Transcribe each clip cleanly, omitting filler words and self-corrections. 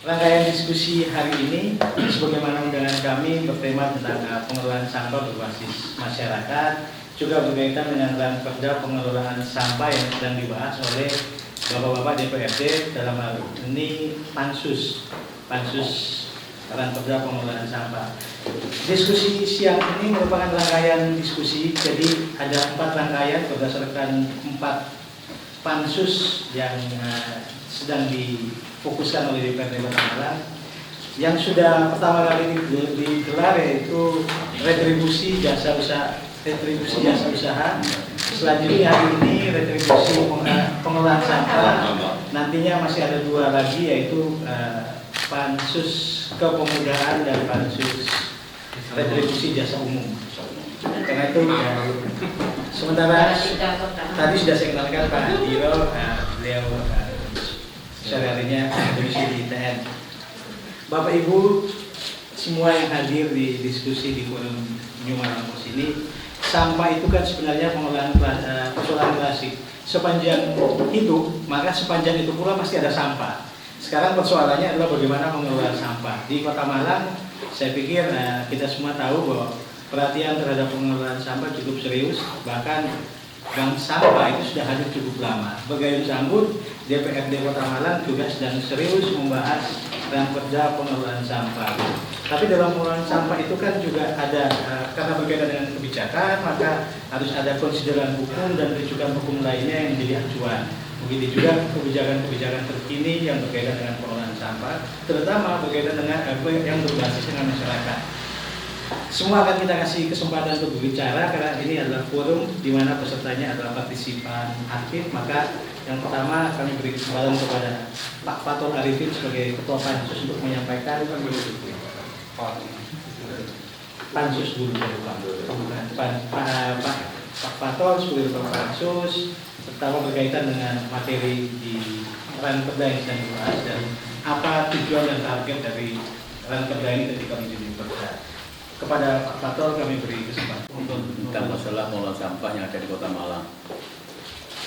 Rangkaian diskusi hari ini sebagaimana undangan kami bertema tentang pengelolaan sampah berbasis masyarakat, juga berkaitan dengan Ranperda pengelolaan sampah yang sedang dibahas oleh Bapak-bapak DPRD, dalam hal ini Pansus Ranperda pengelolaan sampah. Diskusi siang ini merupakan rangkaian diskusi, jadi ada 4 rangkaian berdasarkan 4 pansus yang sedang difokuskan oleh DPRD Kota Malang. Yang sudah pertama kali digelar yaitu retribusi jasa usaha. Selanjutnya hari ini retribusi pengelolaan sampah. Nantinya masih ada 2 lagi, yaitu pansus kepemudaan dan pansus retribusi jasa umum. Karena itu sementara tadi sudah saya kenalkan Pak Diro, beliau sehari-harinya komisi di TN. Bapak Ibu semua yang hadir di diskusi di forum New Malang Pos ini, sampah itu kan sebenarnya pengelolaan persoalan klasik. Sepanjang itu, maka sepanjang itu pula masih ada sampah. Sekarang persoalannya adalah bagaimana mengelola sampah. Di Kota Malang, saya pikir kita semua tahu bahwa perhatian terhadap pengelolaan sampah cukup serius, bahkan bank sampah itu sudah hadir cukup lama. Bergayung sambut, DPRD Kota Malang juga sedang serius membahas Ranperda pengelolaan sampah. Tapi dalam pengelolaan sampah itu kan juga ada, karena berkaitan dengan kebijakan, maka harus ada konsideran hukum dan rujukan hukum lainnya yang menjadi acuan. Begitu juga kebijakan-kebijakan terkini yang berkaitan dengan pengelolaan sampah, terutama berkaitan dengan yang berbasis dengan masyarakat. Semua akan kita kasih kesempatan untuk berbicara karena ini adalah forum di mana pesertanya adalah partisipan aktif. Maka yang pertama kami beri kesempatan kepada Pak Fatul Arifin sebagai Ketua Pansus untuk menyampaikan Pansus dulu, Pak Fatul sebagai Ketua Pansus, pertama berkaitan dengan materi di Ranperda yang sedang dibahas dan apa tujuan dan target dari Ranperda ini ketika menjadi perda. Kepada Pak Fatul kami beri kesempatan untuk tentang masalah pengelolaan sampah yang ada di Kota Malang.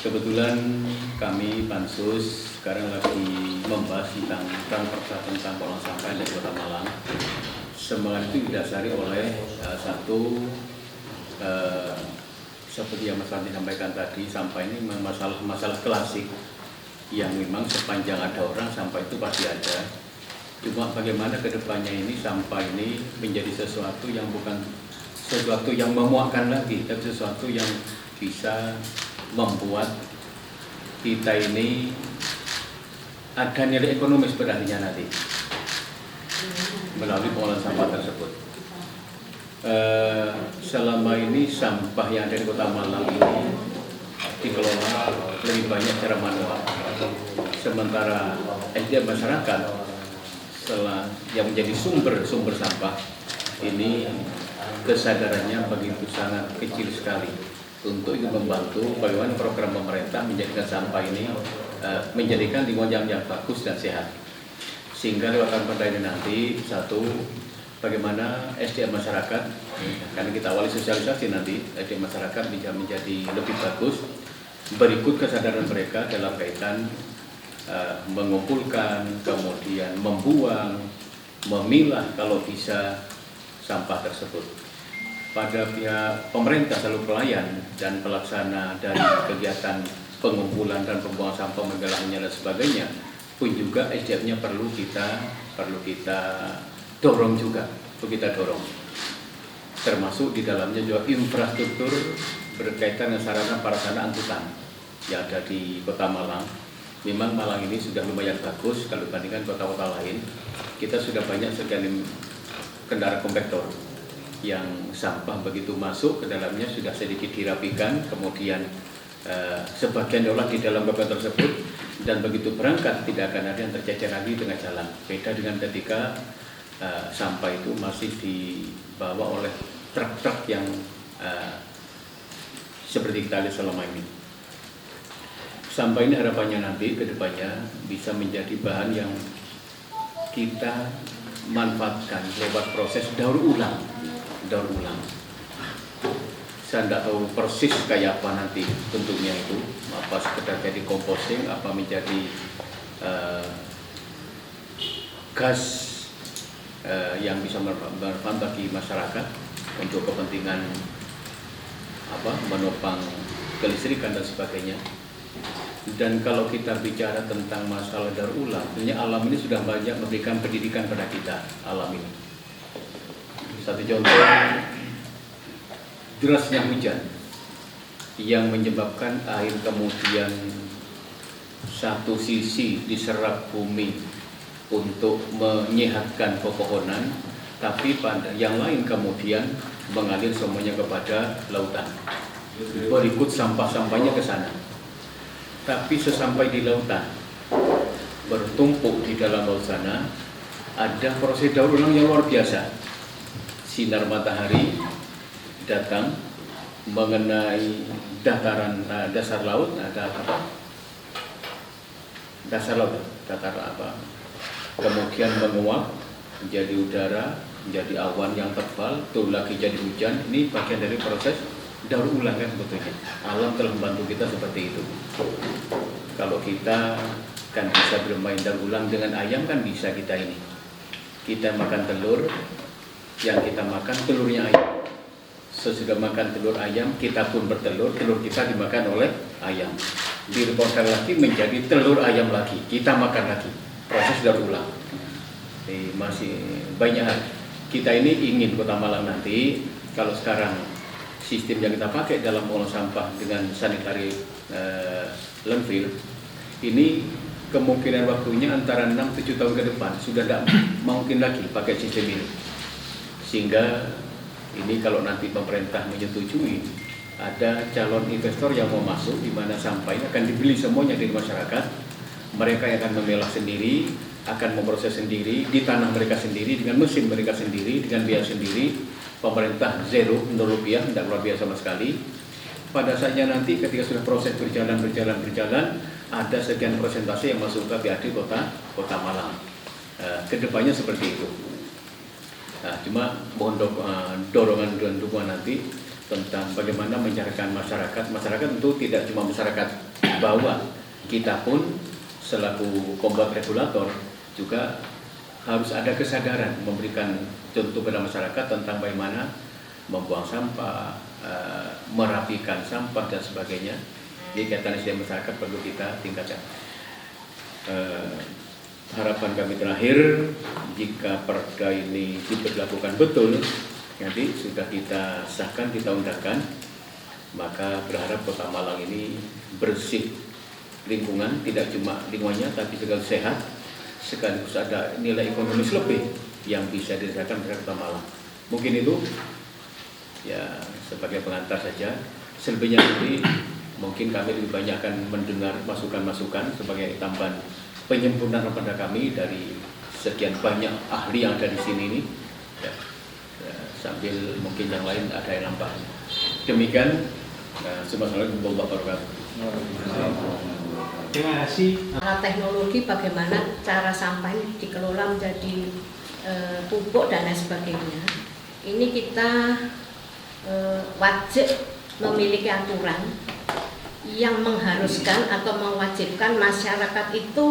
Kebetulan kami Pansus sekarang lagi membahas tentang Ranperda tentang pengelolaan sampah yang ada di Kota Malang. Semangat itu didasari oleh seperti yang Mas Fandi sampaikan tadi, sampah ini memang masalah klasik yang memang sepanjang ada orang sampah itu pasti ada. Cuma bagaimana kedepannya ini sampah ini menjadi sesuatu yang bukan sesuatu yang memuakkan lagi, tapi sesuatu yang bisa membuat kita ini ada nilai ekonomis pada akhirnya nanti melalui pengolahan sampah tersebut. Selama ini sampah yang ada di Kota Malang ini dikelola lebih banyak secara manual, sementara SDM masyarakat yang menjadi sumber sampah ini kesadarannya begitu sangat kecil sekali. Untuk itu membantu bagaimana program pemerintah menjadikan sampah ini menjadikan lingkungan yang bagus dan sehat, sehingga lewat Ranperda ini nanti satu, bagaimana SDM masyarakat, karena kita awali sosialisasi nanti SDM masyarakat bisa menjadi lebih bagus. Berikut kesadaran mereka dalam kaitan mengumpulkan, kemudian membuang, memilah kalau bisa sampah tersebut. Pada pihak pemerintah selalu pelayan dan pelaksana dari kegiatan pengumpulan dan pembuangan sampah, menggolongnya dan sebagainya, pun juga SDM-nya perlu kita dorong juga, termasuk di dalamnya juga infrastruktur berkaitan dengan sarana prasarana angkutan yang ada di Kota Malang. Memang Malang ini sudah lumayan bagus kalau dibandingkan kota-kota lain. Kita sudah banyak sekali kendaraan kompaktor yang sampah begitu masuk ke dalamnya sudah sedikit dirapikan, kemudian sebagian diolah di dalam kompaktor tersebut, dan begitu berangkat tidak akan ada yang tercecer lagi di tengah jalan. Beda dengan ketika sampah itu masih dibawa oleh truk-truk yang seperti kita lihat selama ini. Sampah ini harapannya nanti ke depannya bisa menjadi bahan yang kita manfaatkan lewat proses daur ulang. Saya tidak tahu persis kayak apa nanti bentuknya itu, apa sekedar jadi composting, apa menjadi gas yang bisa bermanfaat bagi masyarakat untuk kepentingan menopang kelistrikan dan sebagainya. Dan kalau kita bicara tentang masalah daur ulang, sebenarnya alam ini sudah banyak memberikan pendidikan pada kita, alam ini. Satu contoh, derasnya hujan yang menyebabkan air kemudian satu sisi diserap bumi untuk menyehatkan pepohonan, tapi pada yang lain kemudian mengalir semuanya kepada lautan. Berikut sampah-sampahnya ke sana. Tapi sesampai di lautan, bertumpuk di dalam laut sana, ada proses daur ulang yang luar biasa. Sinar matahari datang mengenai dataran dasar laut, kemudian menguap menjadi udara, menjadi awan yang tebal, itu lagi jadi hujan. Ini bagian dari proses daur ulang kan sebetulnya. Alam telah membantu kita seperti itu. Kalau kita kan bisa bermain daur ulang dengan ayam kan bisa kita ini. Kita makan telur, yang kita makan telurnya ayam. Sesudah makan telur ayam, kita pun bertelur, telur kita dimakan oleh ayam. Direporter lagi menjadi telur ayam lagi, kita makan lagi. Proses daur ulang. Masih banyak. Kita ini ingin Kota Malang nanti, kalau sekarang sistem yang kita pakai dalam pengelolaan sampah dengan sanitary landfill, ini kemungkinan waktunya antara 6-7 tahun ke depan sudah tidak mungkin lagi pakai sistem ini. Sehingga ini kalau nanti pemerintah menyetujui, ada calon investor yang mau masuk di mana sampah ini akan dibeli semuanya dari masyarakat. Mereka yang akan memilah sendiri, akan memproses sendiri, di tanah mereka sendiri, dengan mesin mereka sendiri, dengan biaya sendiri. Pemerintah zero, Rp0, tidak keluar biaya sama sekali. Pada saatnya nanti ketika sudah proses berjalan, ada sekian persentase yang masuk ke BAD Kota Malang. Kedepannya seperti itu. Nah, cuma mohon dorongan dan dukungan nanti tentang bagaimana menyadarkan masyarakat. Masyarakat tentu tidak cuma masyarakat bawah, kita pun selaku pembuat regulator juga harus ada kesadaran memberikan contoh pada masyarakat tentang bagaimana membuang sampah, merapikan sampah dan sebagainya. Jadi kaitan SDM masyarakat perlu kita tingkatkan. Harapan kami terakhir, jika perda ini diberlakukan betul, nanti sudah kita sahkan, kita undangkan, maka berharap Kota Malang ini bersih lingkungan, tidak cuma lingkungannya tapi juga sehat, sekaligus ada nilai ekonomis lebih yang bisa dirasakan oleh Kota Malang. Mungkin itu ya sebagai pengantar saja. Selebihnya nanti mungkin kami lebih banyak akan mendengar masukan-masukan sebagai tambahan penyempurnaan pada kami dari sekian banyak ahli yang ada di sini ini. Ya, sambil mungkin yang lain ada yang nampak. Demikian. Assalamualaikum warahmatullahi wabarakatuh. Terima kasih. Teknologi bagaimana cara sampah ini dikelola menjadi pupuk dan lain sebagainya. Ini kita wajib memiliki aturan yang mengharuskan atau mewajibkan masyarakat itu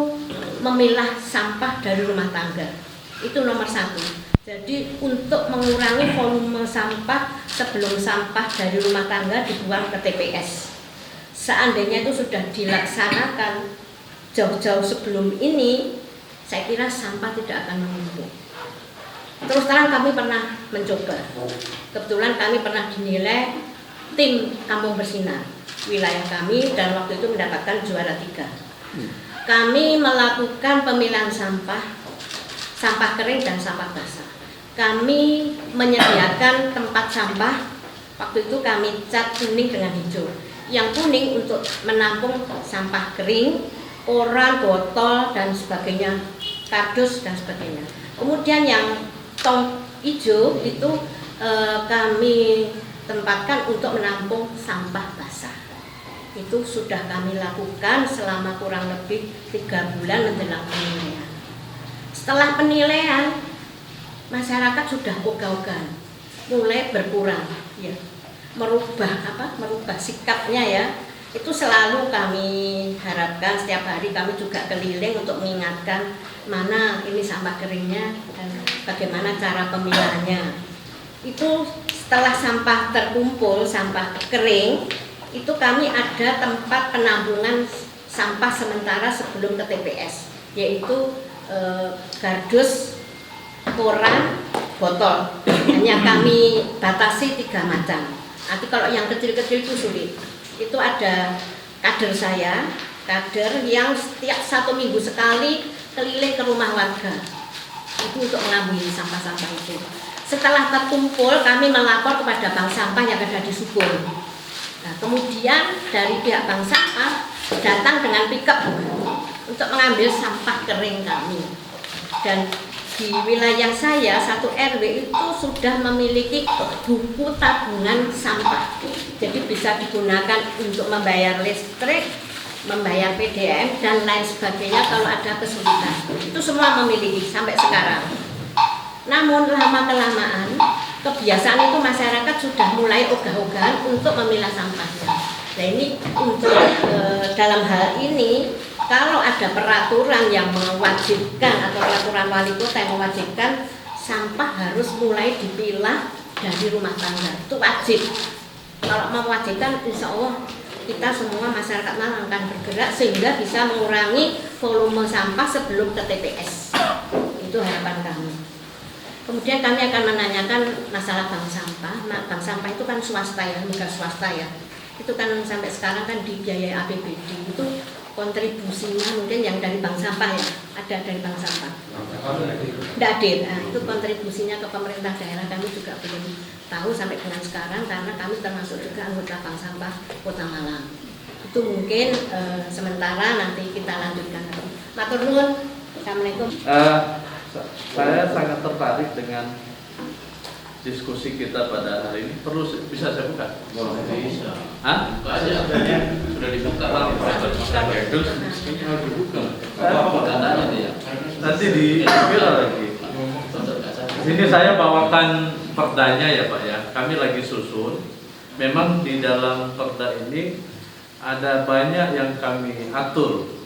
memilah sampah dari rumah tangga. Itu nomor 1. Jadi untuk mengurangi volume sampah sebelum sampah dari rumah tangga dibuang ke TPS. Seandainya itu sudah dilaksanakan jauh-jauh sebelum ini, saya kira sampah tidak akan menumpuk. Terus terang kami pernah mencoba. Kebetulan kami pernah dinilai tim Kampung Bersinar wilayah kami dan waktu itu mendapatkan juara 3. Kami melakukan pemilahan sampah kering dan sampah basah. Kami menyediakan tempat sampah, waktu itu kami cat kuning dengan hijau. Yang kuning untuk menampung sampah kering, koran, botol dan sebagainya, kardus dan sebagainya. Kemudian yang tong hijau itu kami tempatkan untuk menampung sampah basah. Itu sudah kami lakukan selama kurang lebih 3 bulan menjelang penilaian. Setelah penilaian, masyarakat sudah ogah-ogahan, mulai berkurang, ya, merubah sikapnya ya. Itu selalu kami harapkan, setiap hari kami juga keliling untuk mengingatkan mana ini sampah keringnya dan bagaimana cara pemilahannya. Itu setelah sampah terkumpul, sampah kering, itu kami ada tempat penampungan sampah sementara sebelum ke TPS, yaitu kardus, koran, botol. Hanya kami batasi 3 macam. Nanti kalau yang kecil-kecil itu sulit. Itu ada kader saya, kader yang setiap 1 minggu sekali keliling ke rumah warga. Itu untuk mengambil sampah-sampah itu. Setelah terkumpul, kami melapor kepada bank sampah yang ada di Subur. Nah, kemudian dari pihak bank sampah datang dengan pickup untuk mengambil sampah kering kami. Dan di wilayah saya, 1 RW itu sudah memiliki buku tabungan sampah. Jadi bisa digunakan untuk membayar listrik, membayar PDM, dan lain sebagainya kalau ada kesulitan. Itu semua memiliki sampai sekarang. Namun lama-kelamaan, kebiasaan itu masyarakat sudah mulai ogah-ogahan untuk memilah sampahnya. Nah ini untuk dalam hal ini, kalau ada peraturan yang mewajibkan atau peraturan wali kota yang mewajibkan sampah harus mulai dipilah dari rumah tangga, itu wajib. Kalau mewajibkan, insya Allah kita semua masyarakat Malang akan bergerak sehingga bisa mengurangi volume sampah sebelum ke TPS. Itu harapan kami. Kemudian kami akan menanyakan masalah bank sampah. Nah, bank sampah itu kan swasta ya, lembaga swasta ya. Itu kan sampai sekarang kan dibiayai APBD. Itu kontribusinya mungkin yang dari bank sampah ya, ada dari bank sampah. Tidak hadir. Nah, itu kontribusinya ke pemerintah daerah kami juga belum tahu sampai dengan sekarang karena kami termasuk juga anggota bank sampah Kota Malang. Itu mungkin sementara nanti kita lanjutkan. Matur nuwun. Assalamualaikum. Saya sangat tertarik dengan diskusi kita pada hari ini. Perlu bisa saya buka? Bisa. Hah? Sudah dibuka Pak. Katanya dia. Nanti di viral lagi. Di sini saya bawakan perdanya ya Pak ya. Kami lagi susun. Memang di dalam perda ini ada banyak yang kami atur.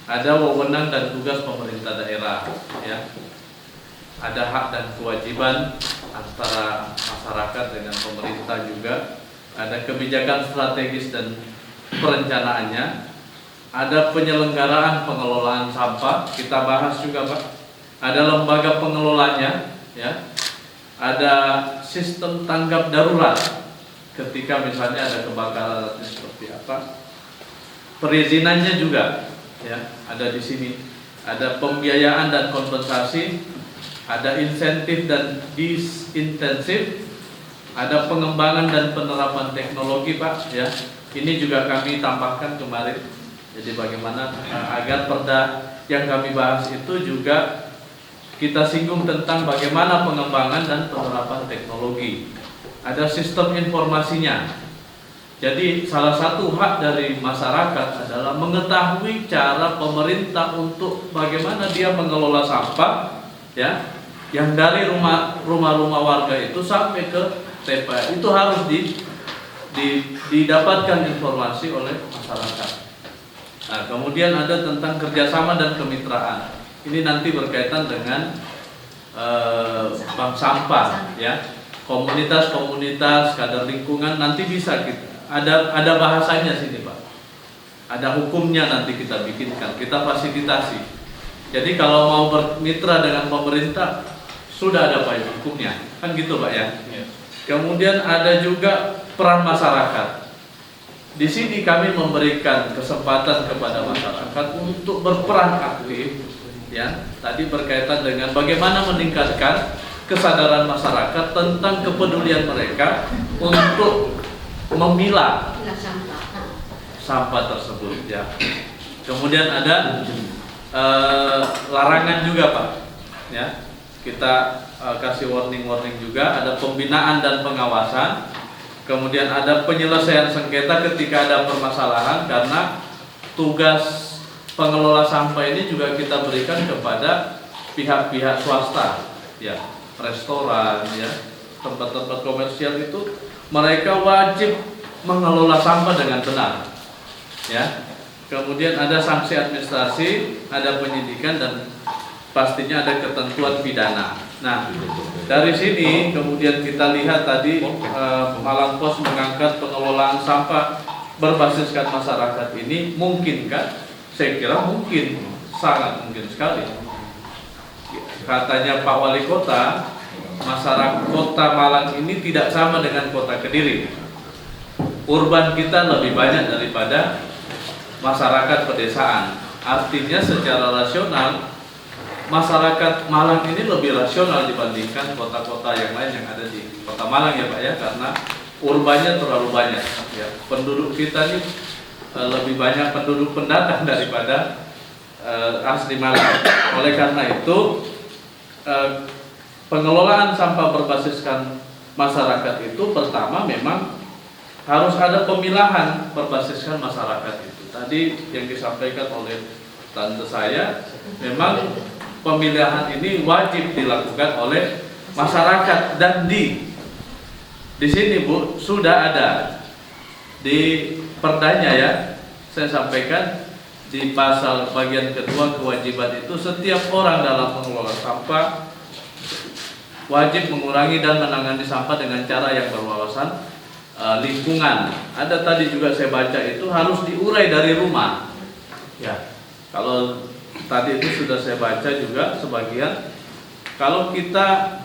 Ada wewenang dan tugas pemerintah daerah ya. Ada hak dan kewajiban antara masyarakat dengan pemerintah juga. Ada kebijakan strategis dan perencanaannya. Ada penyelenggaraan pengelolaan sampah, kita bahas juga Pak. Ada lembaga pengelolanya ya. Ada sistem tanggap darurat ketika misalnya ada kebakaran seperti apa. Perizinannya juga ya, ada di sini. Ada pembiayaan dan kompensasi, ada insentif dan disintensif, ada pengembangan dan penerapan teknologi Pak ya. Ini juga kami tambahkan kemarin. Jadi bagaimana agar perda yang kami bahas itu juga kita singgung tentang bagaimana pengembangan dan penerapan teknologi. Ada sistem informasinya. Jadi salah satu hak dari masyarakat adalah mengetahui cara pemerintah untuk bagaimana dia mengelola sampah ya, yang dari rumah-rumah warga itu sampai ke TPS itu harus didapatkan informasi oleh masyarakat. Nah, kemudian ada tentang kerjasama dan kemitraan. Ini nanti berkaitan dengan bank sampah ya, komunitas-komunitas, kadar lingkungan nanti bisa kita. Ada bahasanya sini Pak. Ada hukumnya nanti kita bikinkan, kita fasilitasi. Jadi kalau mau bermitra dengan pemerintah sudah ada payung hukumnya, kan gitu Pak ya. Kemudian ada juga peran masyarakat. Di sini kami memberikan kesempatan kepada masyarakat untuk berperan aktif, ya. Tadi berkaitan dengan bagaimana meningkatkan kesadaran masyarakat tentang kepedulian mereka untuk memilah sampah tersebut, ya. Kemudian ada larangan juga Pak, ya. Kita kasih warning juga, ada pembinaan dan pengawasan. Kemudian ada penyelesaian sengketa ketika ada permasalahan, karena tugas pengelola sampah ini juga kita berikan kepada pihak-pihak swasta, ya, restoran, ya, tempat-tempat komersial itu mereka wajib mengelola sampah dengan benar. ya. Kemudian ada sanksi administrasi, ada penyidikan, dan pastinya ada ketentuan pidana. Nah, dari sini kemudian kita lihat tadi Malang Pos mengangkat pengelolaan sampah berbasiskan masyarakat ini mungkin kan? Saya kira mungkin, sangat mungkin sekali. Katanya Pak Wali Kota, masyarakat Kota Malang ini tidak sama dengan Kota Kediri. Urban kita lebih banyak daripada masyarakat pedesaan. Artinya secara rasional masyarakat Malang ini lebih rasional dibandingkan kota-kota yang lain yang ada di Kota Malang ya Pak ya, karena urbannya terlalu banyak ya. Penduduk kita ini lebih banyak penduduk pendatang daripada asli Malang. Oleh karena itu pengelolaan sampah berbasiskan masyarakat itu pertama memang harus ada pemilahan berbasiskan masyarakat itu. Tadi yang disampaikan oleh tante saya, memang pemilihan ini wajib dilakukan oleh masyarakat, dan di sini Bu sudah ada di perdanya ya, saya sampaikan di pasal bagian kedua kewajiban itu setiap orang dalam mengelola sampah wajib mengurangi dan menangani sampah dengan cara yang berwawasan lingkungan. Ada tadi juga saya baca itu harus diurai dari rumah ya. Kalau tadi itu sudah saya baca juga sebagian, kalau kita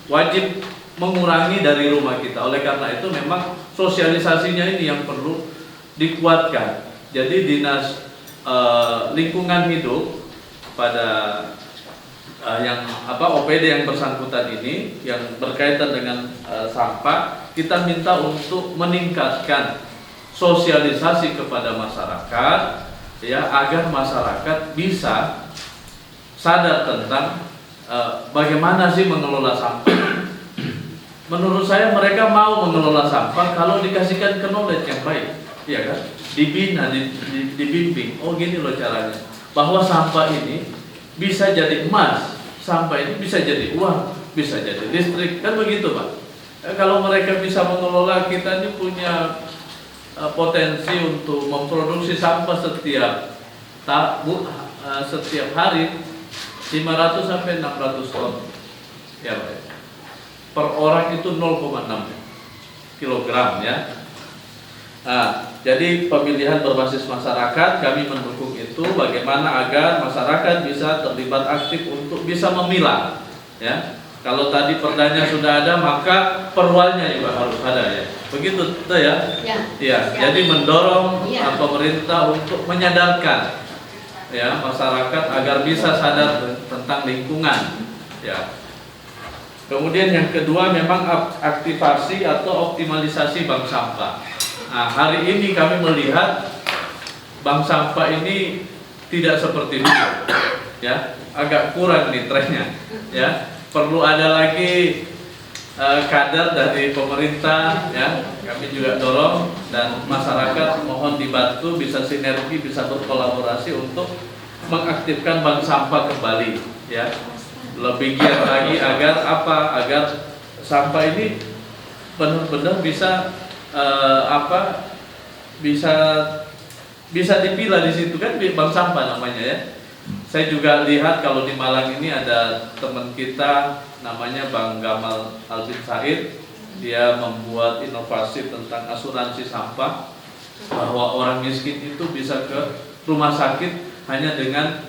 wajib mengurangi dari rumah kita. Oleh karena itu memang sosialisasinya ini yang perlu dikuatkan. Jadi dinas lingkungan hidup pada OPD yang bersangkutan ini yang berkaitan dengan sampah, kita minta untuk meningkatkan sosialisasi kepada masyarakat ya, agar masyarakat bisa sadar tentang bagaimana sih mengelola sampah. Menurut saya mereka mau mengelola sampah kalau dikasihkan knowledge yang baik, ya kan? Dibina, dibimbing. Oh gini loh caranya, bahwa sampah ini bisa jadi emas, sampah ini bisa jadi uang, bisa jadi listrik, kan begitu Pak. Kalau mereka bisa mengelola, kita ini punya potensi untuk memproduksi sampah setiap hari 500 sampai 600 ton ya Pak. Per orang itu 0,6 kilogram ya. Jadi pemilihan berbasis masyarakat, kami mendukung itu, bagaimana agar masyarakat bisa terlibat aktif untuk bisa memilah ya. Kalau tadi perdanya sudah ada, maka perwalnya juga harus ada ya. Begitu tuh ya? Ya. Jadi mendorong pemerintah untuk menyadarkan ya masyarakat agar bisa sadar tentang lingkungan ya. Kemudian yang kedua memang aktivasi atau optimalisasi bank sampah. Nah, hari ini kami melihat bank sampah ini tidak seperti dulu ya, agak kurang nih trennya ya. Perlu ada lagi kader dari pemerintah ya, kami juga dorong, dan masyarakat mohon dibantu, bisa sinergi, bisa berkolaborasi untuk mengaktifkan bank sampah kembali ya. Lebih giat lagi agar sampah ini benar-benar bisa bisa dipilah di situ kan, bank sampah namanya ya. Saya juga lihat kalau di Malang ini ada teman kita namanya Bang Gamal Albin Said, dia membuat inovasi tentang asuransi sampah, bahwa orang miskin itu bisa ke rumah sakit hanya dengan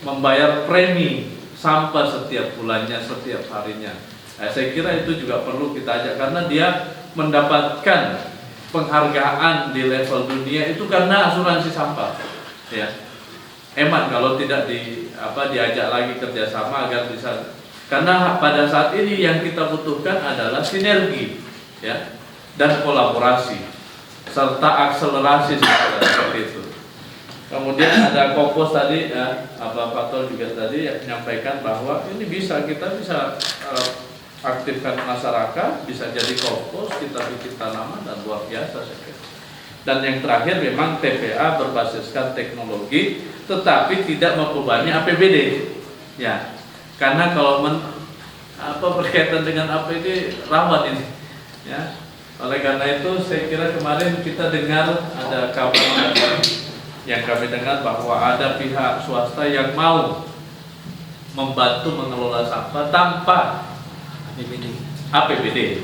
membayar premi sampah setiap bulannya, setiap harinya. Saya kira itu juga perlu kita ajak, karena dia mendapatkan penghargaan di level dunia itu karena asuransi sampah ya. Eman kalau tidak diajak lagi kerjasama agar bisa, karena pada saat ini yang kita butuhkan adalah sinergi ya, dan kolaborasi serta akselerasi seperti itu. Kemudian ada Kopos tadi ya, Pak Fatol juga tadi yang menyampaikan bahwa ini kita bisa aktifkan masyarakat, bisa jadi Kopos, kita bikin tanaman, dan luar biasa saya kira. Dan yang terakhir memang TPA berbasiskan teknologi, tetapi tidak membebani APBD ya, karena kalau berkaitan dengan APBD rawan ini ya. Oleh karena itu saya kira kemarin kita dengar ada kabar yang kami dengar bahwa ada pihak swasta yang mau membantu mengelola sampah tanpa APBD,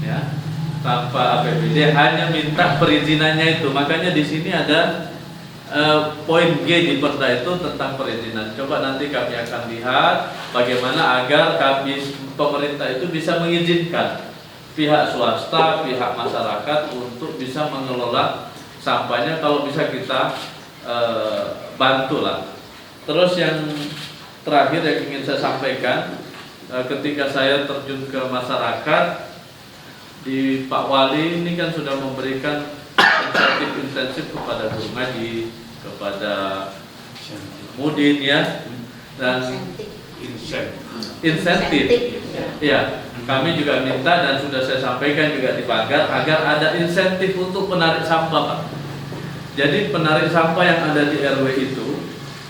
ya, tanpa APBD, hanya minta perizinannya itu. Makanya di sini ada poin G di perda itu tentang perizinan. Coba nanti kami akan lihat bagaimana agar pemerintah itu bisa mengizinkan pihak swasta, pihak masyarakat untuk bisa mengelola sampahnya. Kalau bisa kita bantulah. Terus yang terakhir yang ingin saya sampaikan, ketika saya terjun ke masyarakat di Pak Wali ini kan sudah memberikan insentif kepada guru ngaji, kepada mudin, ya, dan insentif. Ya, kami juga minta dan sudah saya sampaikan juga di pagar agar ada insentif untuk penarik sampah, Pak. Jadi penarik sampah yang ada di RW itu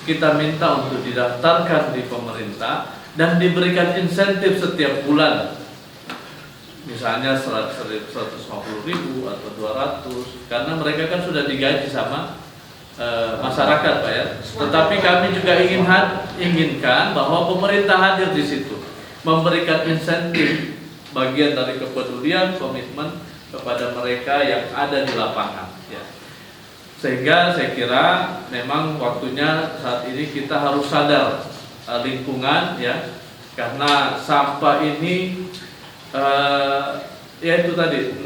kita minta untuk didaftarkan di pemerintah dan diberikan insentif setiap bulan. Misalnya 150.000 atau 200, karena mereka kan sudah digaji sama masyarakat, Pak, ya. Tetapi kami juga inginkan bahwa pemerintah hadir di situ, memberikan insentif bagian dari kepedulian, komitmen kepada mereka yang ada di lapangan, ya. Sehingga saya kira memang waktunya saat ini kita harus sadar lingkungan, ya, karena sampah ini ya itu tadi 0,6,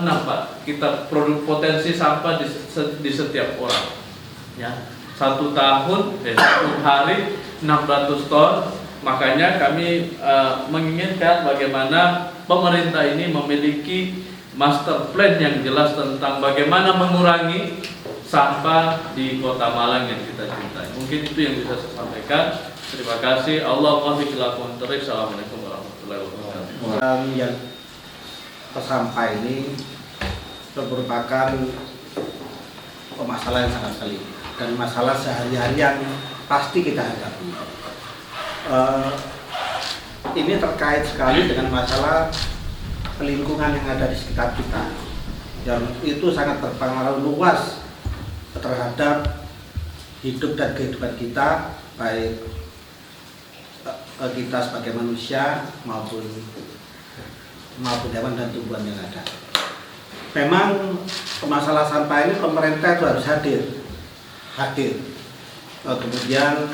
Pak, kita produk potensi sampah di setiap orang, ya. 1 tahun, 1 hari 600 ton. Makanya kami menginginkan bagaimana pemerintah ini memiliki master plan yang jelas tentang bagaimana mengurangi sampah di Kota Malang yang kita cintai. Mungkin itu yang bisa saya sampaikan. Terima kasih. Assalamualaikum warahmatullahi wabarakatuh. Yang sampah ini merupakan masalah yang sangat sulit dan masalah sehari-hari yang pasti kita hadapi. Ini terkait sekali dengan masalah lingkungan yang ada di sekitar kita, yang itu sangat berpengaruh luas terhadap hidup dan kehidupan kita, baik kita sebagai manusia maupun hewan dan tumbuhan yang ada. Memang masalah sampah ini pemerintah itu harus hadir. Kemudian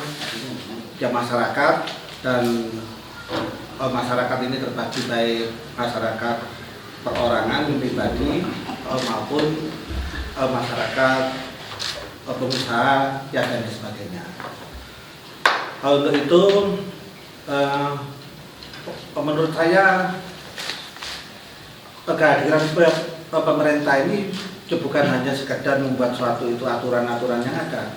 ya masyarakat, dan masyarakat ini terbagi baik masyarakat perorangan pribadi maupun masyarakat pengusaha, ya, dan sebagainya. Untuk itu menurut saya kehadiran pemerintah ini bukan hanya sekedar membuat suatu itu aturan-aturan yang ada,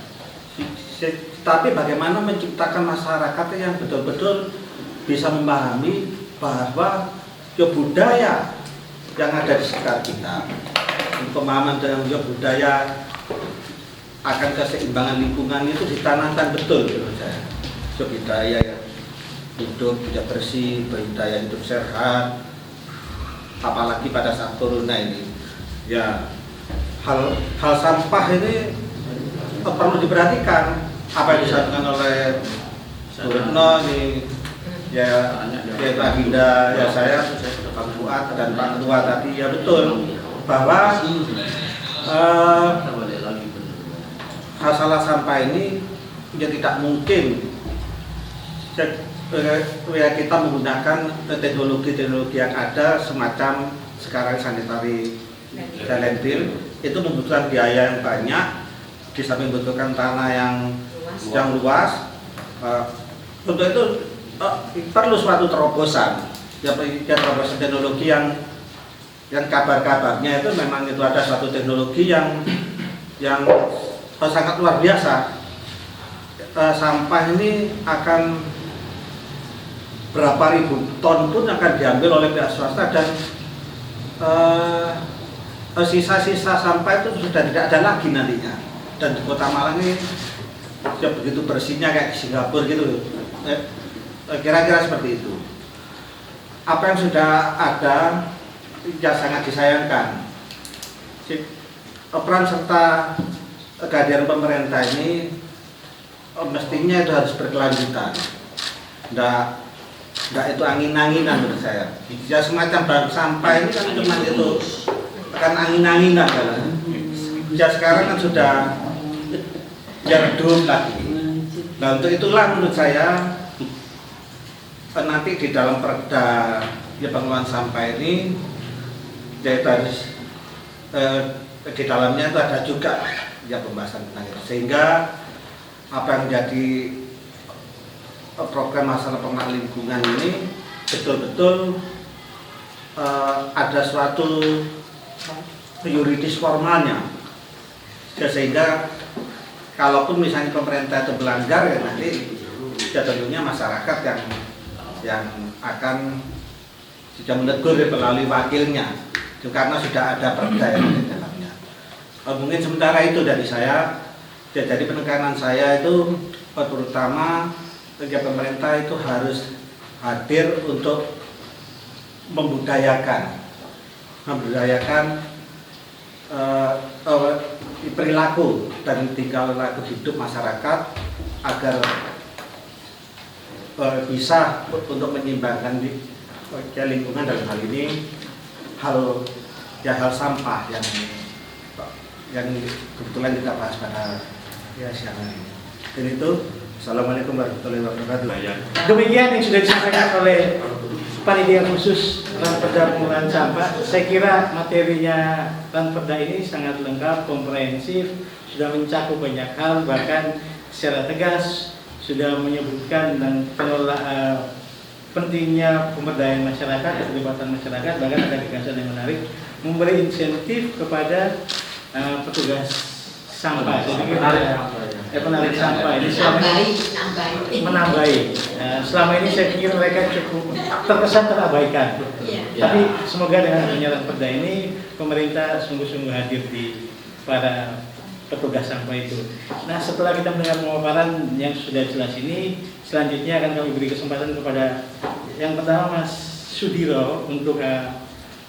tapi bagaimana menciptakan masyarakat yang betul-betul bisa memahami bahwa budaya yang ada di sekitar kita, pemahaman dengan budaya akan keseimbangan lingkungan itu ditanamkan betul menurut saya. Budaya hidup tidak bersih, budaya hidup sehat, apalagi pada saat corona ini, ya, hal sampah ini perlu diperhatikan. Apa yang disampaikan oleh Bu Retno ini, ya, yaitu agenda ya saya, Pak Fuad dan Pak Ketua tadi, ya betul bahwa masalah sampah ini ya tidak mungkin ya kita menggunakan teknologi yang ada semacam sekarang sanitary landfill. Itu membutuhkan biaya yang banyak, di samping membutuhkan tanah yang luas. Untuk itu perlu suatu terobosan, ya, terobosan teknologi yang kabar-kabarnya itu memang itu ada suatu teknologi yang sangat luar biasa. Sampah ini akan berapa ribu ton pun akan diambil oleh pihak swasta, dan sisa-sisa sampah itu sudah tidak ada lagi nantinya. Dan di Kota Malang ini ya begitu bersihnya kayak di Singapura gitu, kira-kira seperti itu. Apa yang sudah ada ya sangat disayangkan. Peran serta kehadiran pemerintah ini mestinya itu harus berkelanjutan. Nggak itu angin-anginan menurut saya. Ya semacam bank sampah ini kan cuma itu kan angin-anginan kan. Ya sekarang kan sudah ya redup lagi. Nah untuk itulah menurut saya nanti di dalam perda ya pengelolaan sampah ini ya itu harus di dalamnya itu ada juga ya pembahasan tentang itu, sehingga apa yang menjadi program masalah pengelolaan lingkungan ini betul-betul ada suatu yuridis formalnya ya, sehingga kalaupun misalnya pemerintah itu melanggar ya nanti ya tentunya masyarakat yang akan sudah menegur melalui wakilnya karena sudah ada perda yang di dalamnya. Mungkin sementara itu dari saya. Jadi penekanan saya itu terutama kerja pemerintah itu harus hadir untuk membudayakan perilaku dan tingkah laku hidup masyarakat agar bisa untuk menyeimbangkan lingkungan dalam hal ini hal sampah yang kebetulan kita bahas pada siang ini. Dan itu, Assalamualaikum warahmatullahi wabarakatuh. Demikian yang sudah disampaikan oleh panitia khusus Ranperda Pengelolaan Sampah. Saya kira materinya Ranperda ini sangat lengkap, komprehensif, sudah mencakup banyak hal, bahkan secara tegas sudah menyebutkan dan pentingnya pemberdayaan masyarakat, keterlibatan masyarakat, bahkan ada gagasan yang menarik memberi insentif kepada petugas sampah. Jadi penarik sampah ini menambahi. Selama ini saya pikir mereka cukup terkesan terabaikan. Tapi semoga dengan adanya perda ini pemerintah sungguh-sungguh hadir di para petugas sampah itu. Nah, setelah kita mendengar pemaparan yang sudah jelas ini, selanjutnya akan kami beri kesempatan kepada yang pertama Mas Sudiro untuk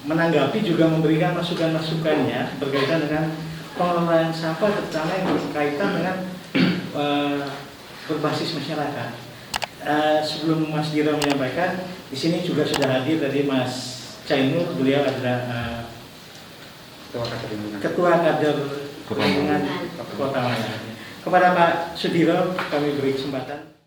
menanggapi juga memberikan masukan-masukannya berkaitan dengan pengelolaan sampah, terutama yang berkaitan dengan berbasis masyarakat. Sebelum Mas Dira menyampaikan, di sini juga sudah hadir tadi Mas Cainur, beliau adalah Ketua Kader Lingkungan Kota Malang. Kepada Pak Sudiro kami beri kesempatan.